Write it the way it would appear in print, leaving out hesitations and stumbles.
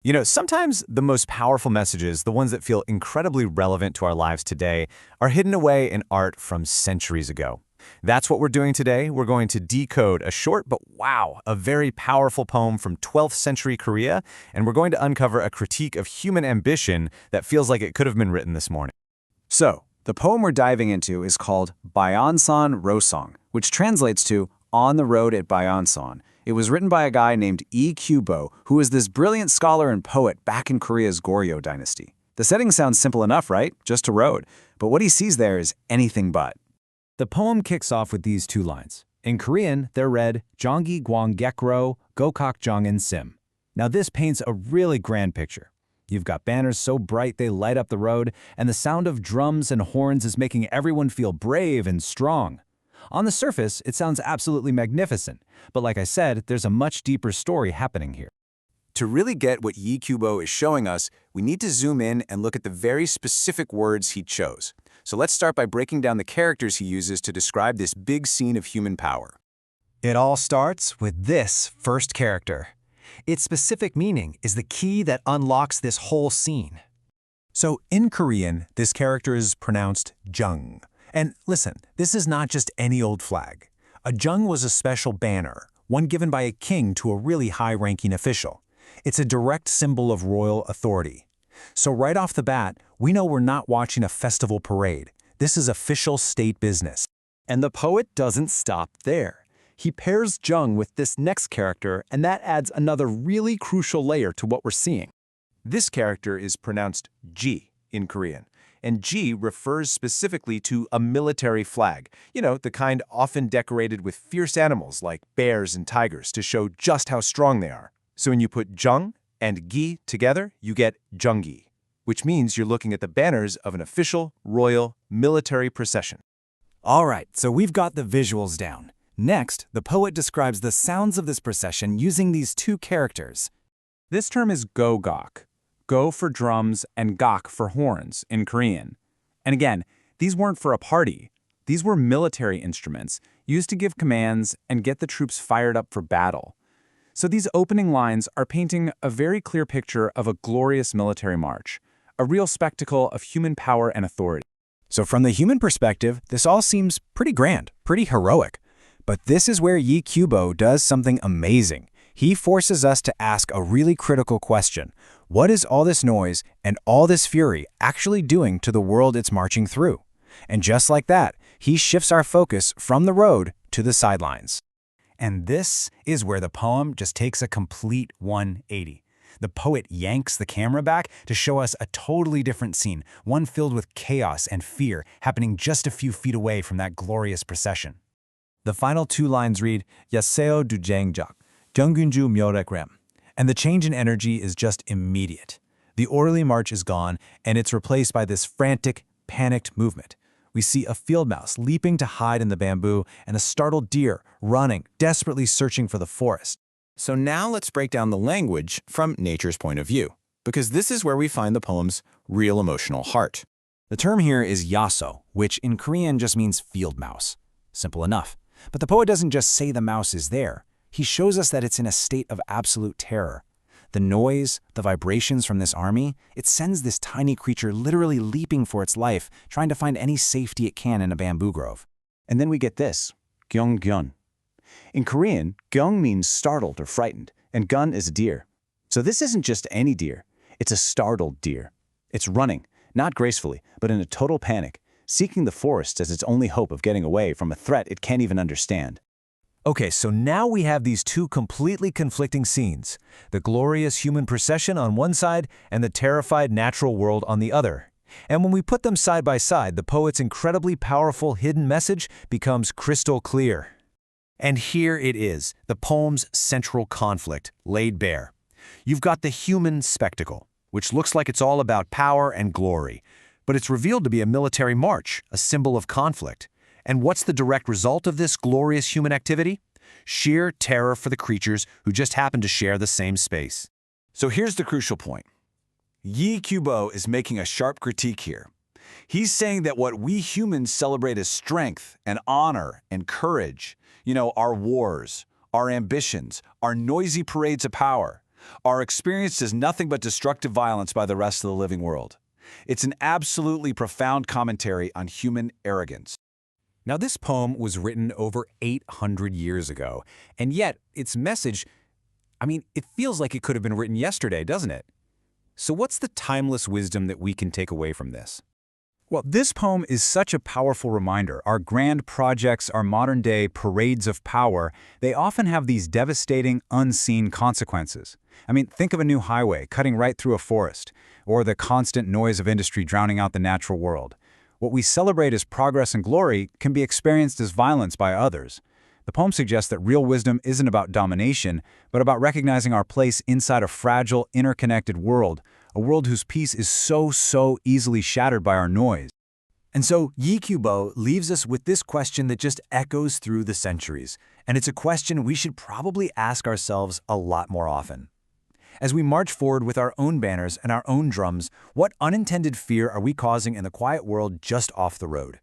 You know, sometimes the most powerful messages, the ones that feel incredibly relevant to our lives today, are hidden away in art from centuries ago. That's what we're doing today. We're going to decode a short but wow, a very powerful poem from 12th century Korea, and we're going to uncover a critique of human ambition that feels like it could have been written this morning. So, the poem we're diving into is called Byeonsan Rosong, which translates to On the Road at Byeonsan. It was written by a guy named Lee Gyu-bo, who was this brilliant scholar and poet back in Korea's Goryeo Dynasty. The setting sounds simple enough, right? Just a road. But what he sees there is anything but. The poem kicks off with these two lines. In Korean, they're read, "Gekro, Gokak Sim." Now this paints a really grand picture. You've got banners so bright they light up the road, and the sound of drums and horns is making everyone feel brave and strong. On the surface, it sounds absolutely magnificent, but like I said, there's a much deeper story happening here. To really get what Lee Gyu-bo is showing us, we need to zoom in and look at the very specific words he chose. So let's start by breaking down the characters he uses to describe this big scene of human power. It all starts with this first character. Its specific meaning is the key that unlocks this whole scene. So in Korean, this character is pronounced jung. And listen, this is not just any old flag. A jung was a special banner, one given by a king to a really high-ranking official. It's a direct symbol of royal authority. So right off the bat, we know we're not watching a festival parade. This is official state business. And the poet doesn't stop there. He pairs jung with this next character, and that adds another really crucial layer to what we're seeing. This character is pronounced G in Korean, and G refers specifically to a military flag. You know, the kind often decorated with fierce animals like bears and tigers to show just how strong they are. So when you put jung and gi together, you get junggi, which means you're looking at the banners of an official, royal, military procession. All right, so we've got the visuals down. Next, the poet describes the sounds of this procession using these two characters. This term is go-gok. Go for drums and gok for horns in Korean. And again, these weren't for a party. These were military instruments used to give commands and get the troops fired up for battle. So these opening lines are painting a very clear picture of a glorious military march, a real spectacle of human power and authority. So from the human perspective, this all seems pretty grand, pretty heroic. But this is where Lee Gyu-bo does something amazing. He forces us to ask a really critical question. What is all this noise and all this fury actually doing to the world it's marching through? And just like that, he shifts our focus from the road to the sidelines. And this is where the poem just takes a complete 180. The poet yanks the camera back to show us a totally different scene, one filled with chaos and fear happening just a few feet away from that glorious procession. The final two lines read, Yaseo du jangjak, Gyeongunju myorekrem. And the change in energy is just immediate. The orderly march is gone, and it's replaced by this frantic, panicked movement. We see a field mouse leaping to hide in the bamboo and a startled deer running, desperately searching for the forest. So now let's break down the language from nature's point of view, because this is where we find the poem's real emotional heart. The term here is yaso, which in Korean just means field mouse. Simple enough. But the poet doesn't just say the mouse is there. He shows us that it's in a state of absolute terror. The noise, the vibrations from this army, it sends this tiny creature literally leaping for its life, trying to find any safety it can in a bamboo grove. And then we get this, gyeong-gyeon. In Korean, gyeong means startled or frightened, and gun is a deer. So this isn't just any deer. It's a startled deer. It's running, not gracefully, but in a total panic, seeking the forest as its only hope of getting away from a threat it can't even understand. Okay, so now we have these two completely conflicting scenes, the glorious human procession on one side and the terrified natural world on the other. And when we put them side by side, the poet's incredibly powerful hidden message becomes crystal clear. And here it is, the poem's central conflict, laid bare. You've got the human spectacle, which looks like it's all about power and glory, but it's revealed to be a military march, a symbol of conflict. And what's the direct result of this glorious human activity? Sheer terror for the creatures who just happen to share the same space. So here's the crucial point. Lee Gyu-bo is making a sharp critique here. He's saying that what we humans celebrate as strength and honor and courage, you know, our wars, our ambitions, our noisy parades of power, are experienced as nothing but destructive violence by the rest of the living world. It's an absolutely profound commentary on human arrogance. Now, this poem was written over 800 years ago, and yet its message, it feels like it could have been written yesterday, doesn't it? So what's the timeless wisdom that we can take away from this? Well, this poem is such a powerful reminder. Our grand projects, our modern-day parades of power, they often have these devastating, unseen consequences. Think of a new highway cutting right through a forest, or the constant noise of industry drowning out the natural world. What we celebrate as progress and glory can be experienced as violence by others. The poem suggests that real wisdom isn't about domination, but about recognizing our place inside a fragile, interconnected world, a world whose peace is so easily shattered by our noise. And so Lee Gyu-bo leaves us with this question that just echoes through the centuries, and it's a question we should probably ask ourselves a lot more often. As we march forward with our own banners and our own drums, what unintended fear are we causing in the quiet world just off the road?